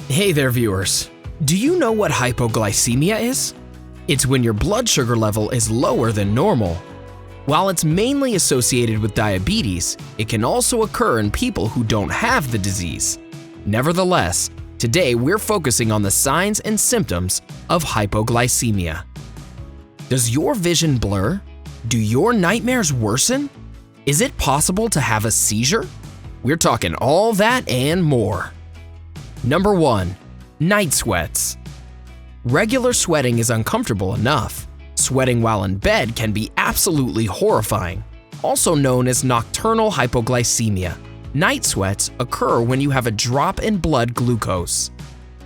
Hey there, viewers. Do you know what hypoglycemia is? It's when your blood sugar level is lower than normal. While it's mainly associated with diabetes, it can also occur in people who don't have the disease. Nevertheless, today we're focusing on the signs and symptoms of hypoglycemia. Does your vision blur? Do your nightmares worsen? Is it possible to have a seizure? We're talking all that and more. Number 1. Night sweats. Regular sweating is uncomfortable enough. Sweating while in bed can be absolutely horrifying. Also known as nocturnal hypoglycemia, night sweats occur when you have a drop in blood glucose.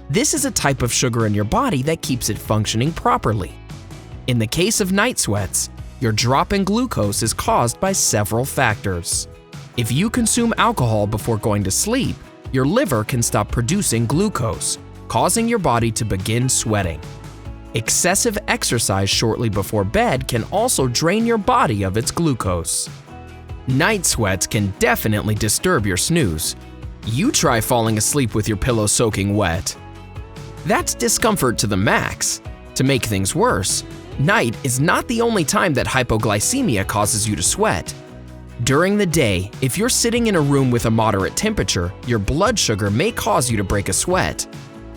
This is a type of sugar in your body that keeps it functioning properly. In the case of night sweats, your drop in glucose is caused by several factors. If you consume alcohol before going to sleep, your liver can stop producing glucose, causing your body to begin sweating. Excessive exercise shortly before bed can also drain your body of its glucose. Night sweats can definitely disturb your snooze. You try falling asleep with your pillow soaking wet. That's discomfort to the max. To make things worse, night is not the only time that hypoglycemia causes you to sweat. During the day, if you're sitting in a room with a moderate temperature, your blood sugar may cause you to break a sweat.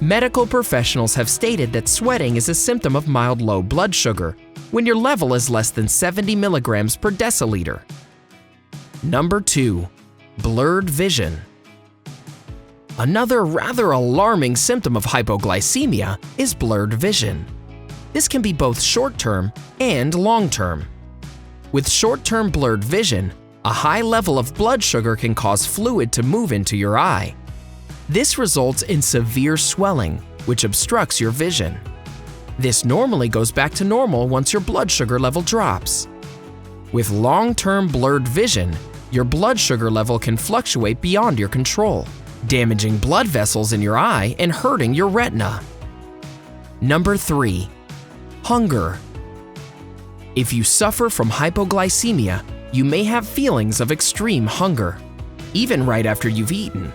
Medical professionals have stated that sweating is a symptom of mild low blood sugar when your level is less than 70 milligrams per deciliter. Number 2. Blurred vision. Another rather alarming symptom of hypoglycemia is blurred vision. This can be both short-term and long-term. With short-term blurred vision, a high level of blood sugar can cause fluid to move into your eye. This results in severe swelling, which obstructs your vision. This normally goes back to normal once your blood sugar level drops. With long-term blurred vision, your blood sugar level can fluctuate beyond your control, damaging blood vessels in your eye and hurting your retina. Number 3. Hunger. If you suffer from hypoglycemia, you may have feelings of extreme hunger, even right after you've eaten.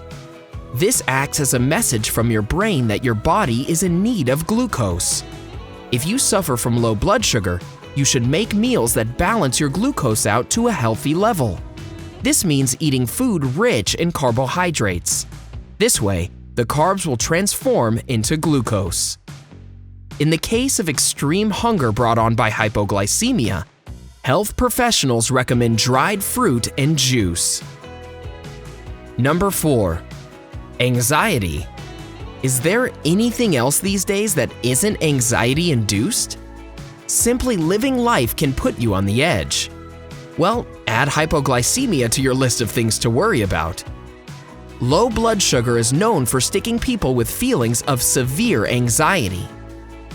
This acts as a message from your brain that your body is in need of glucose. If you suffer from low blood sugar, you should make meals that balance your glucose out to a healthy level. This means eating food rich in carbohydrates. This way, the carbs will transform into glucose. In the case of extreme hunger brought on by hypoglycemia, health professionals recommend dried fruit and juice. Number 4. Anxiety. Is there anything else these days that isn't anxiety-induced? Simply living life can put you on the edge. Well, add hypoglycemia to your list of things to worry about. Low blood sugar is known for sticking people with feelings of severe anxiety.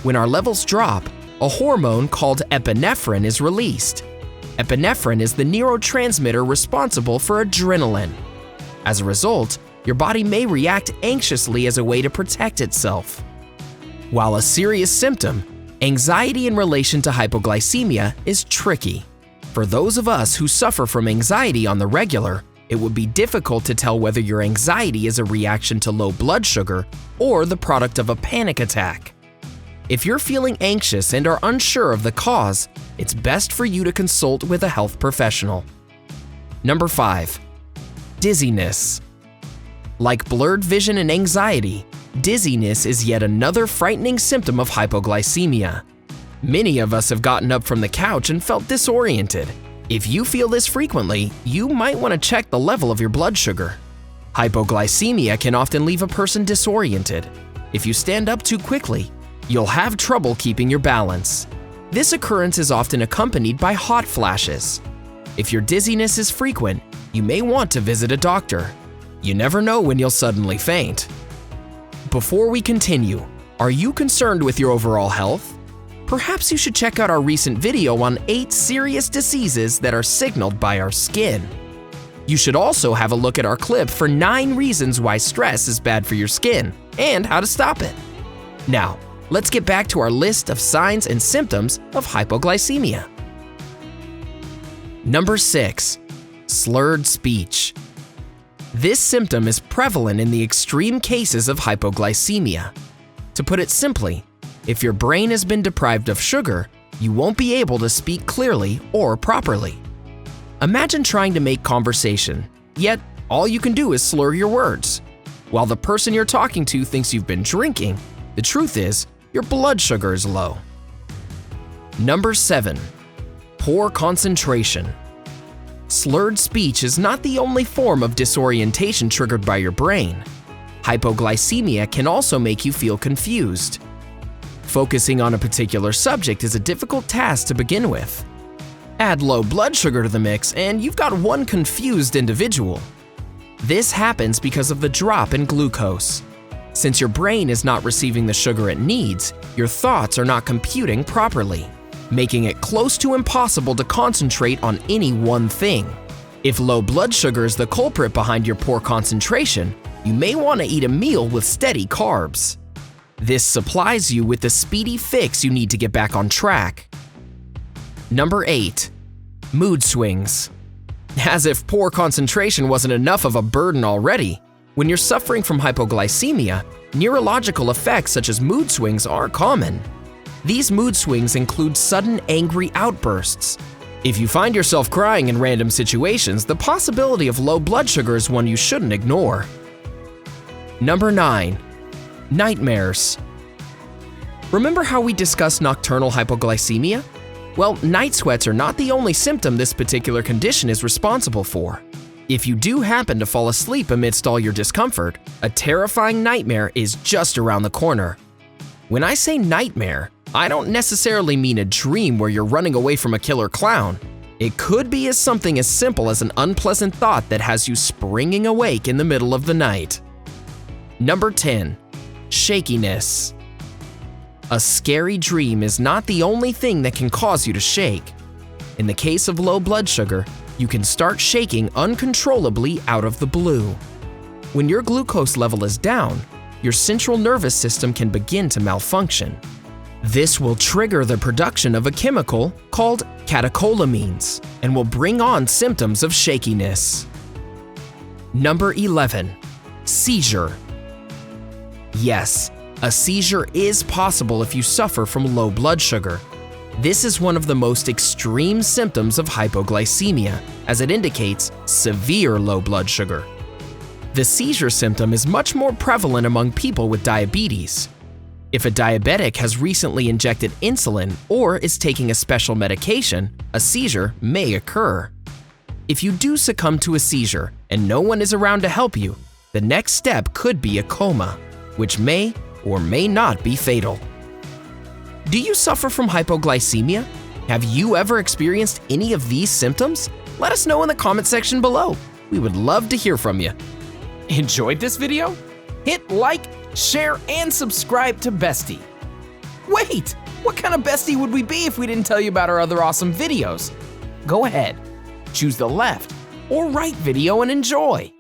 When our levels drop, a hormone called epinephrine is released. Epinephrine is the neurotransmitter responsible for adrenaline. As a result, your body may react anxiously as a way to protect itself. While a serious symptom, anxiety in relation to hypoglycemia is tricky. For those of us who suffer from anxiety on the regular, it would be difficult to tell whether your anxiety is a reaction to low blood sugar or the product of a panic attack. If you're feeling anxious and are unsure of the cause, it's best for you to consult with a health professional. Number 5. Dizziness. Like blurred vision and anxiety, dizziness is yet another frightening symptom of hypoglycemia. Many of us have gotten up from the couch and felt disoriented. If you feel this frequently, you might want to check the level of your blood sugar. Hypoglycemia can often leave a person disoriented. If you stand up too quickly, you'll have trouble keeping your balance. This occurrence is often accompanied by hot flashes. If your dizziness is frequent, you may want to visit a doctor. You never know when you'll suddenly faint. Before we continue, are you concerned with your overall health? Perhaps you should check out our recent video on 8 serious diseases that are signaled by our skin. You should also have a look at our clip for 9 reasons why stress is bad for your skin and how to stop it. Now, let's get back to our list of signs and symptoms of hypoglycemia. Number 6. Slurred speech. This symptom is prevalent in the extreme cases of hypoglycemia. To put it simply, if your brain has been deprived of sugar, you won't be able to speak clearly or properly. Imagine trying to make conversation, yet all you can do is slur your words. While the person you're talking to thinks you've been drinking, the truth is your blood sugar is low. Number 7. Poor concentration. Slurred speech is not the only form of disorientation triggered by your brain. Hypoglycemia can also make you feel confused. Focusing on a particular subject is a difficult task to begin with. Add low blood sugar to the mix and you've got one confused individual. This happens because of the drop in glucose. Since your brain is not receiving the sugar it needs, your thoughts are not computing properly, making it close to impossible to concentrate on any one thing. If low blood sugar is the culprit behind your poor concentration, you may want to eat a meal with steady carbs. This supplies you with the speedy fix you need to get back on track. Number 8. Mood swings. As if poor concentration wasn't enough of a burden already, when you're suffering from hypoglycemia, neurological effects such as mood swings are common. These mood swings include sudden angry outbursts. If you find yourself crying in random situations, the possibility of low blood sugar is one you shouldn't ignore. Number 9. Nightmares. Remember how we discussed nocturnal hypoglycemia? Well, night sweats are not the only symptom this particular condition is responsible for. If you do happen to fall asleep amidst all your discomfort, a terrifying nightmare is just around the corner. When I say nightmare, I don't necessarily mean a dream where you're running away from a killer clown. It could be something as simple as an unpleasant thought that has you springing awake in the middle of the night. Number 10. Shakiness. A scary dream is not the only thing that can cause you to shake. In the case of low blood sugar, you can start shaking uncontrollably out of the blue. When your glucose level is down, your central nervous system can begin to malfunction. This will trigger the production of a chemical called catecholamines and will bring on symptoms of shakiness. Number 11. Seizure. Yes, a seizure is possible if you suffer from low blood sugar. This is one of the most extreme symptoms of hypoglycemia, as it indicates severe low blood sugar. The seizure symptom is much more prevalent among people with diabetes. If a diabetic has recently injected insulin or is taking a special medication, a seizure may occur. If you do succumb to a seizure and no one is around to help you, the next step could be a coma, which may or may not be fatal. Do you suffer from hypoglycemia? Have you ever experienced any of these symptoms? Let us know in the comment section below. We would love to hear from you. Enjoyed this video? Hit like, share, and subscribe to Bestie. Wait, what kind of Bestie would we be if we didn't tell you about our other awesome videos? Go ahead, choose the left or right video and enjoy.